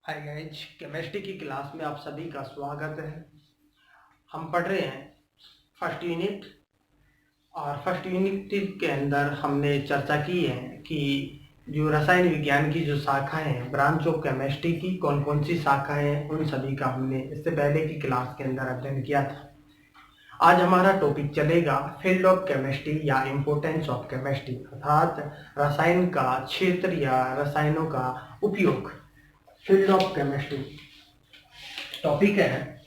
Hi guys, chemistry की class में आप सभी का स्वागत है। हम पढ़ रहे हैं फर्स्ट यूनिट और फर्स्ट यूनिट के अंदर हमने चर्चा की है कि जो रसायन विज्ञान की जो शाखाएं हैं, ब्रांच ऑफ केमिस्ट्री की कौन कौन सी शाखाएं हैं, उन सभी का हमने इससे पहले की क्लास के अंदर अध्ययन किया था। आज हमारा टॉपिक चलेगा फील्ड ऑफ केमिस्ट्री या इम्पोर्टेंस ऑफ केमिस्ट्री, अर्थात रसायन का क्षेत्र या रसायनों का उपयोग। फील्ड ऑफ केमिस्ट्री टॉपिक है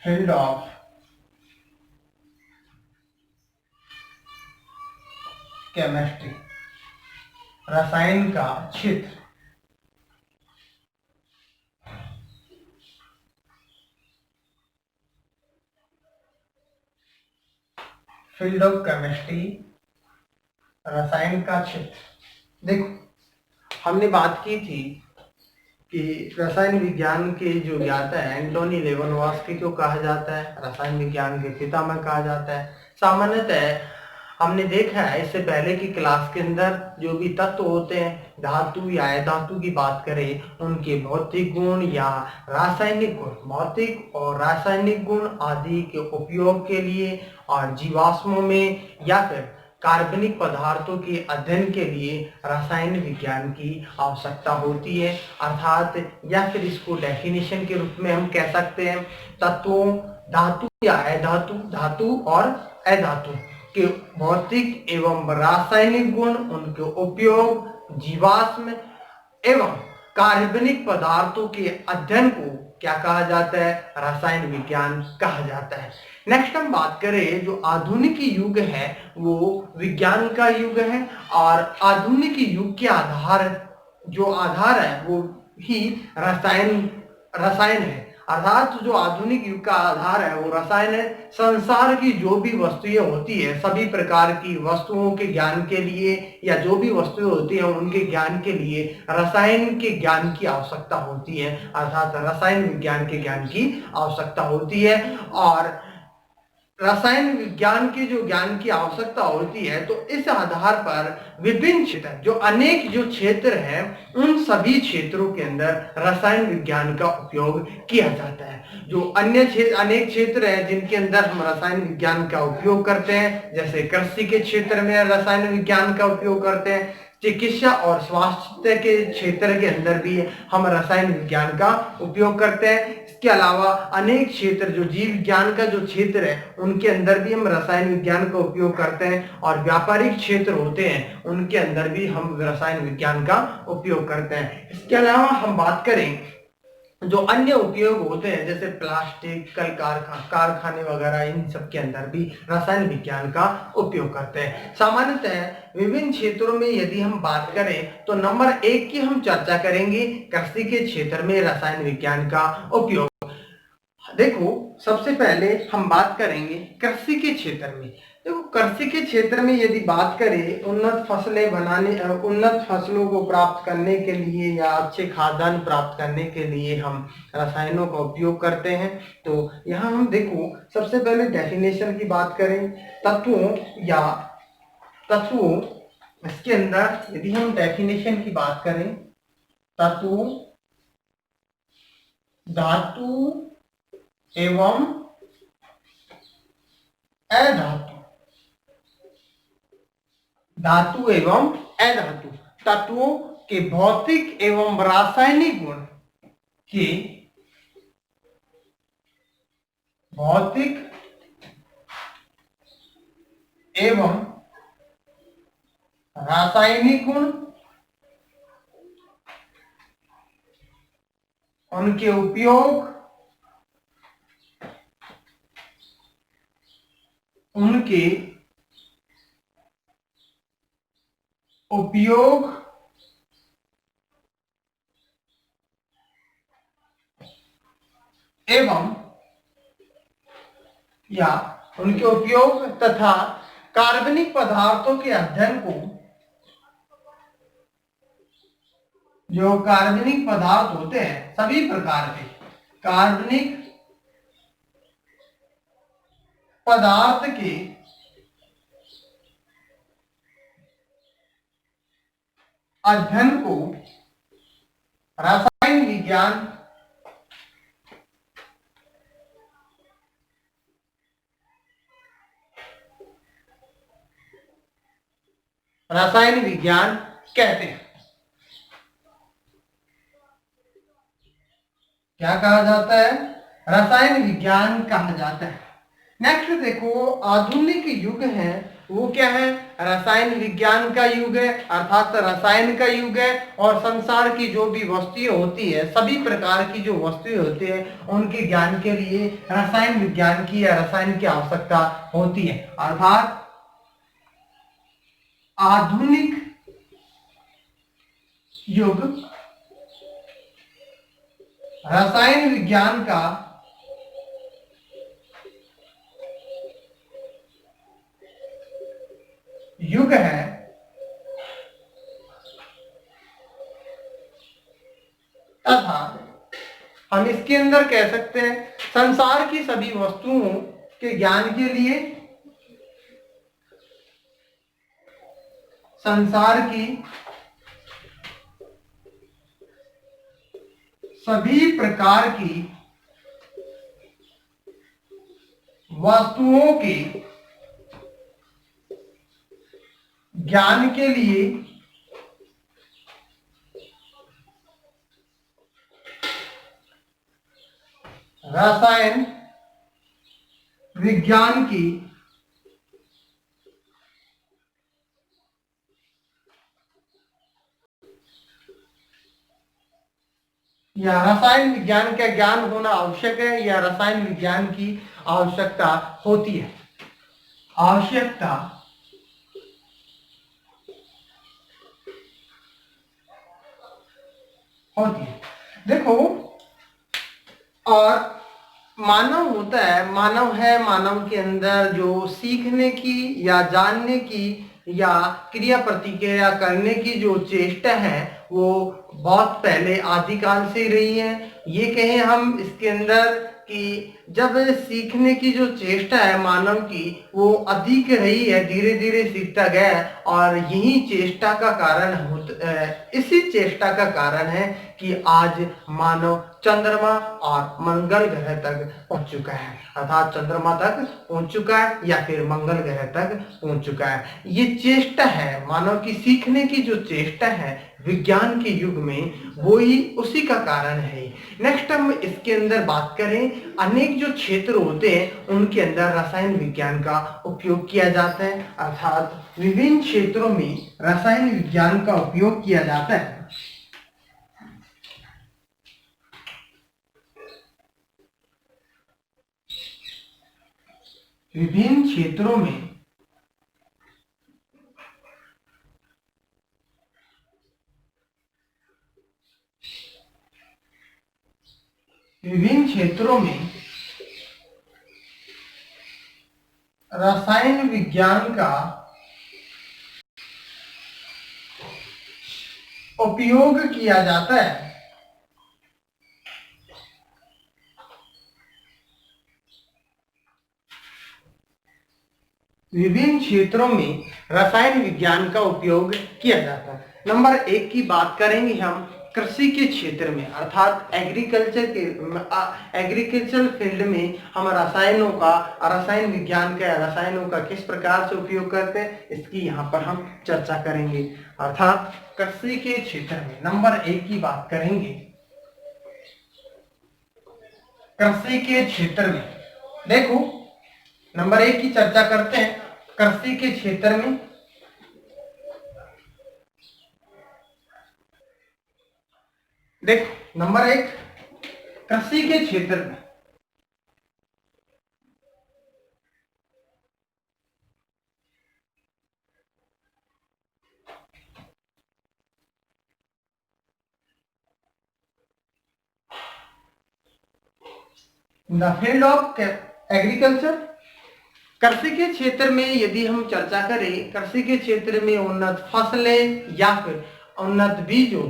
फील्ड ऑफ केमिस्ट्री, रसायन का क्षेत्र। फील्ड ऑफ केमिस्ट्री, रसायन का क्षेत्र। देखो, हमने बात की थी कि रसायन विज्ञान के जो ज्ञाता है एंटोनी लेवनवॉस्की को कहा जाता है, रसायन विज्ञान के पितामह कहा जाता है। सामान्यतः हमने देखा है इससे पहले की क्लास के अंदर जो भी तत्व होते हैं, धातु या अधातु की बात करें, उनके भौतिक गुण या रासायनिक गुण, भौतिक और रासायनिक गुण आदि के उपयोग के लिए और जीवाश्मों में या फिर कार्बनिक पदार्थों के अध्ययन के लिए रसायन विज्ञान की आवश्यकता होती है। अर्थात या फिर इसको डेफिनेशन के रूप में हम कह सकते हैं तत्वों, धातु या अधातु, धातु और अधातु के भौतिक एवं रासायनिक गुण, उनके उपयोग, जीवाश्म एवं कार्बनिक पदार्थों के अध्ययन को क्या कहा जाता है? रसायन विज्ञान कहा जाता है। नेक्स्ट हम बात करें, जो आधुनिक युग है वो विज्ञान का युग है और आधुनिक युग के जो आधार है वो ही रसायन है। अर्थात जो आधुनिक युग का आधार है वो रसायन है। संसार की जो भी वस्तुएं होती है, सभी प्रकार की वस्तुओं के ज्ञान के लिए या जो भी वस्तुएं होती हैं उनके ज्ञान के लिए रसायन के ज्ञान की आवश्यकता होती है, अर्थात रसायन विज्ञान के ज्ञान की आवश्यकता होती है। और रसायन विज्ञान के जो ज्ञान की आवश्यकता होती है तो इस आधार पर विभिन्न क्षेत्र, जो अनेक जो क्षेत्र हैं, उन सभी क्षेत्रों के अंदर रसायन विज्ञान का उपयोग किया जाता है। जो अन्य क्षेत्र, अनेक क्षेत्र हैं जिनके अंदर हम रसायन विज्ञान का उपयोग करते हैं, जैसे कृषि के क्षेत्र में रसायन विज्ञान का उपयोग करते हैं, चिकित्सा और स्वास्थ्य के क्षेत्र के अंदर भी हम रसायन विज्ञान का उपयोग करते हैं। इसके अलावा अनेक क्षेत्र, जो जीव विज्ञान का जो क्षेत्र है उनके अंदर भी हम रसायन विज्ञान का उपयोग करते हैं, और व्यापारिक क्षेत्र होते हैं उनके अंदर भी हम रसायन विज्ञान का उपयोग करते हैं। इसके अलावा हम बात करें जो अन्य उपयोग होते हैं, जैसे प्लास्टिक, कल कारखाने वगैरह, इन सब के अंदर भी रसायन विज्ञान का उपयोग करते हैं। सामान्यतः विभिन्न क्षेत्रों में यदि हम बात करें तो नंबर 1 की हम चर्चा करेंगे कृषि के क्षेत्र में रसायन विज्ञान का उपयोग। देखो, सबसे पहले हम बात करेंगे कृषि के क्षेत्र में। देखो, कृषि के क्षेत्र में यदि बात करें, उन्नत फसलें बनाने, उन्नत फसलों को प्राप्त करने के लिए या अच्छे खाद्यान्न प्राप्त करने के लिए हम रसायनों का उपयोग करते हैं। तो यहाँ हम देखो, सबसे पहले डेफिनेशन की बात करें, तत्वों, इसके अंदर यदि हम डेफिनेशन की बात करें, तत्वों, धातु एवं अधातु, धातु एवं अधातु तत्वों के भौतिक एवं रासायनिक गुण के भौतिक एवं रासायनिक गुण, उनके उपयोग, एवं या उनके उपयोग तथा कार्बनिक पदार्थों के अध्ययन को, जो कार्बनिक पदार्थ होते हैं, सभी प्रकार के कार्बनिक पदार्थ के अध्ययन को रसायन विज्ञान कहते हैं। क्या कहा जाता है? रसायन विज्ञान कहा जाता है। नेक्स्ट देखो, आधुनिक युग है वो क्या है? रसायन विज्ञान का युग है, अर्थात रसायन का युग है। और संसार की जो भी वस्तुएं होती है, सभी प्रकार की जो वस्तुएं होती है, उनके ज्ञान के लिए रसायन विज्ञान की या रसायन की आवश्यकता होती है। अर्थात आधुनिक युग रसायन विज्ञान का युग है तथा हम इसके अंदर कह सकते हैं संसार की सभी वस्तुओं के ज्ञान के लिए संसार की सभी प्रकार की वस्तुओं के ज्ञान के लिए रसायन विज्ञान की या रसायन विज्ञान का ज्ञान होना आवश्यक है, या रसायन विज्ञान की आवश्यकता होती है। आवश्यकता होती है। देखो, और मानव होता है, मानव के अंदर जो सीखने की या जानने की या क्रिया प्रतिक्रिया करने की जो चेष्टा है वो बहुत पहले आदिकाल से रही है। ये कहें हम इसके अंदर कि जब सीखने की जो चेष्टा है मानव की वो अधिक रही है, धीरे धीरे सीखता गया है। और यही चेष्टा का कारण इसी चेष्टा का कारण है कि आज मानव चंद्रमा और मंगल ग्रह तक पहुंच चुका है, अर्थात चंद्रमा तक पहुंच चुका है या फिर मंगल ग्रह तक पहुंच चुका है। ये चेष्टा है मानव की, सीखने की जो चेष्टा है विज्ञान के युग में, वो ही उसी का कारण है। नेक्स्ट हम इसके अंदर बात करें, अनेक जो क्षेत्र होते हैं उनके अंदर रसायन विज्ञान का उपयोग किया जाता है, अर्थात विभिन्न क्षेत्रों में रसायन विज्ञान का उपयोग किया जाता है। विभिन्न क्षेत्रों में रसायन विज्ञान का उपयोग किया जाता है। विभिन्न क्षेत्रों में रसायन विज्ञान का उपयोग किया जाता है। नंबर 1 की बात करेंगे हम कृषि के क्षेत्र में, अर्थात एग्रीकल्चर फील्ड में हम रसायन विज्ञान का रसायनों का किस प्रकार से उपयोग करते हैं इसकी यहाँ पर हम चर्चा करेंगे। अर्थात कृषि के क्षेत्र में नंबर 1 की बात करेंगे। कृषि के क्षेत्र में देखो, नंबर 1 की चर्चा करते हैं। कृषि के क्षेत्र में देखो, नंबर 1 कृषि के क्षेत्र में द फील्ड ऑफ एग्रीकल्चर, कृषि के क्षेत्र में यदि हम चर्चा करें, कृषि के क्षेत्र में उन्नत फसलें या फिर उन्नत बीजों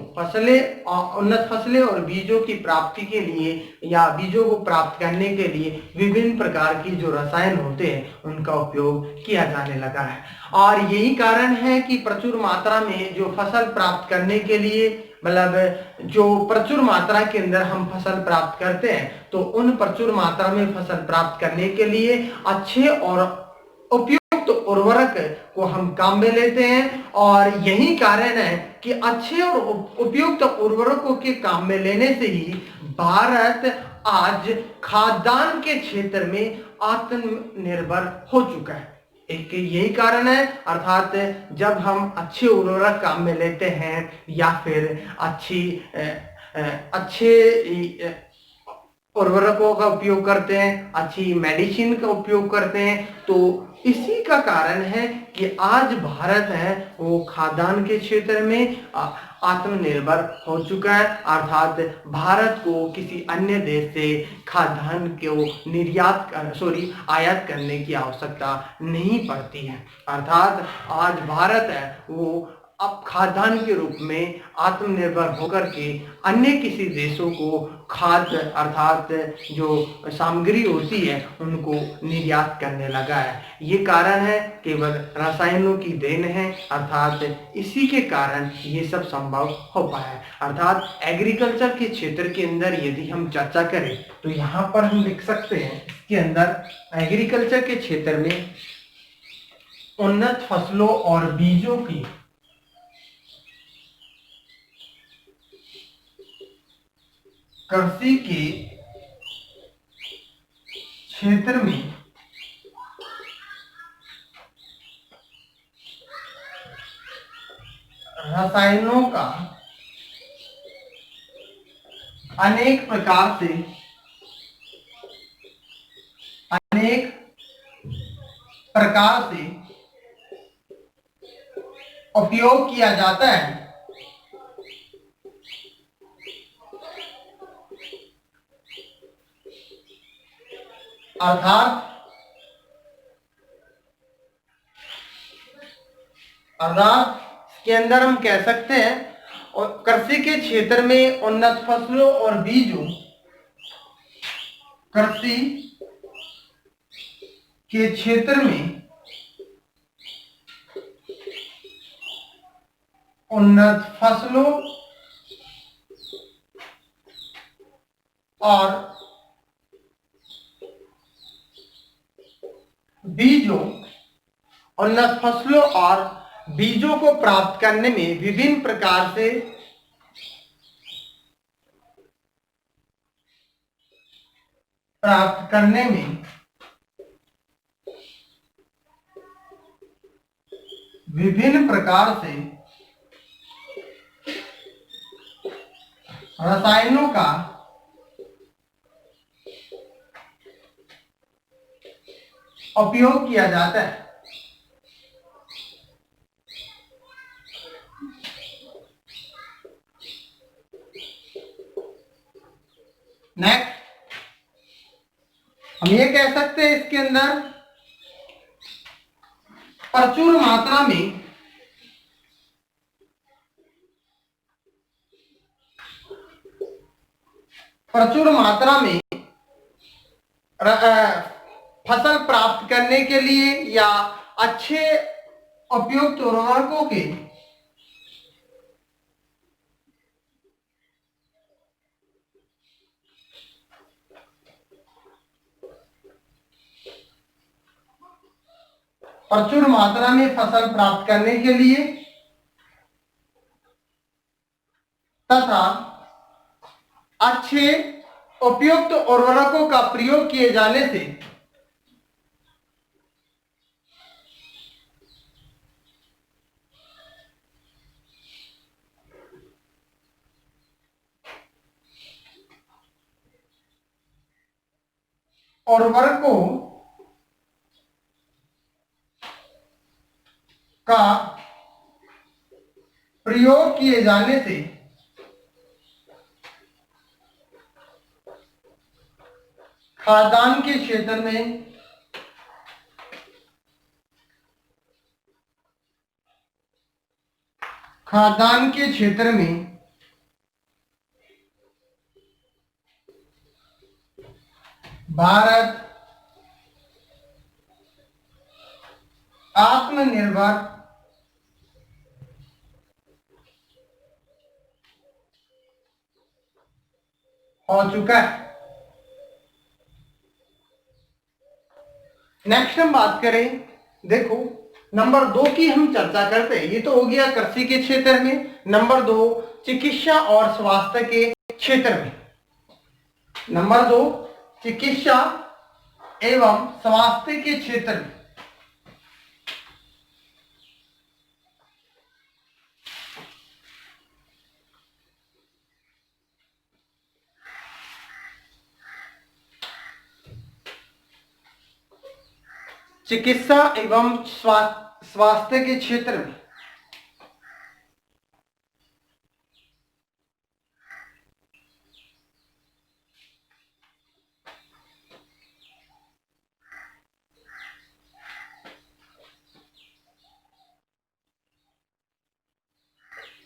उन्नत फसलें और बीजों की प्राप्ति के लिए या बीजों को प्राप्त करने के लिए विभिन्न प्रकार की जो रसायन होते हैं उनका उपयोग किया जाने लगा है। और यही कारण है कि प्रचुर मात्रा में जो फसल प्राप्त करने के लिए, मतलब जो प्रचुर मात्रा के अंदर हम फसल प्राप्त करते हैं, तो उन प्रचुर मात्रा में फसल प्राप्त करने के लिए अच्छे और उपयुक्त उर्वरक को हम काम में लेते हैं। और यही कारण है कि अच्छे और उपयुक्त उर्वरकों के काम में लेने से ही भारत आज खाद्यान्न के क्षेत्र में आत्मनिर्भर हो चुका है। एक यही कारण है, अर्थात जब हम अच्छे उर्वरक काम में लेते हैं या फिर अच्छे उर्वरकों का उपयोग करते हैं, अच्छी मेडिसिन का उपयोग करते हैं, तो इसी का कारण है कि आज भारत है वो खाद्यान्न के क्षेत्र में आत्मनिर्भर हो चुका है। अर्थात भारत को किसी अन्य देश से खाद्यान्न को आयात करने की आवश्यकता नहीं पड़ती है। अर्थात आज भारत है वो अब खाद्यान्न के रूप में आत्मनिर्भर होकर के अन्य किसी देशों को खाद्य अर्थात जो सामग्री होती है उनको निर्यात करने लगा है। ये कारण है केवल रसायनों की देन है, अर्थात इसी के कारण ये सब संभव हो पाया है। अर्थात एग्रीकल्चर के क्षेत्र के अंदर यदि हम चर्चा करें तो यहाँ पर हम लिख सकते हैं इसके अंदर एग्रीकल्चर के क्षेत्र में उन्नत फसलों और बीजों की कृषि के क्षेत्र में रसायनों का अनेक प्रकार से उपयोग किया जाता है। अर्थात इसके अंदर हम कह सकते हैं और कृषि के क्षेत्र में उन्नत फसलों और बीजों कृषि के क्षेत्र में उन्नत फसलों और उन्नत फसलों और बीजों को प्राप्त करने में विभिन्न प्रकार से रसायनों का उपयोग किया जाता है। नेक्स्ट हम ये कह सकते हैं इसके अंदर प्रचुर मात्रा में फसल प्राप्त करने के लिए या अच्छे उपयुक्त उर्वरकों के प्रचुर मात्रा में फसल प्राप्त करने के लिए तथा अच्छे उपयुक्त उर्वरकों का प्रयोग किए जाने से उर्वरकों का प्रयोग किए जाने से खाद्यान्न के क्षेत्र में खाद्यान्न के क्षेत्र में भारत आत्मनिर्भर हो चुका है। नेक्स्ट हम बात करें, देखो नंबर 2 की हम चर्चा करते हैं। ये तो हो गया कृषि के क्षेत्र में। नंबर 2 चिकित्सा और स्वास्थ्य के क्षेत्र में। नंबर 2 चिकित्सा एवं स्वास्थ्य के क्षेत्र में। चिकित्सा एवं स्वास्थ्य के क्षेत्र में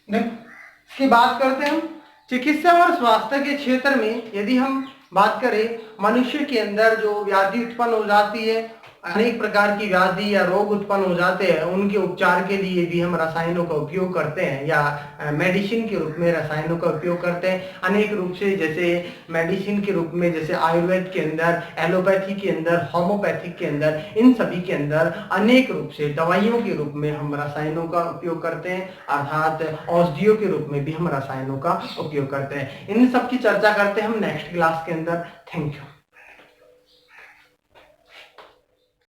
इसकी बात करते हैं हम। चिकित्सा और स्वास्थ्य के क्षेत्र में यदि हम बात करें, मनुष्य के अंदर जो व्याधि उत्पन्न हो जाती है, अनेक प्रकार की व्याधि या रोग उत्पन्न हो जाते हैं, उनके उपचार के लिए भी हम रसायनों का उपयोग करते हैं या मेडिसिन के रूप में रसायनों का उपयोग करते हैं अनेक रूप से। जैसे मेडिसिन के रूप में, जैसे आयुर्वेद के अंदर, एलोपैथी के अंदर, होम्योपैथिक के अंदर, इन सभी के अंदर अनेक रूप से दवाइयों के रूप में हम रसायनों का उपयोग करते हैं, अर्थात औषधियों के रूप में भी हम रसायनों का उपयोग करते हैं। इन सब की चर्चा करते हैं हम नेक्स्ट क्लास के अंदर। Thank you.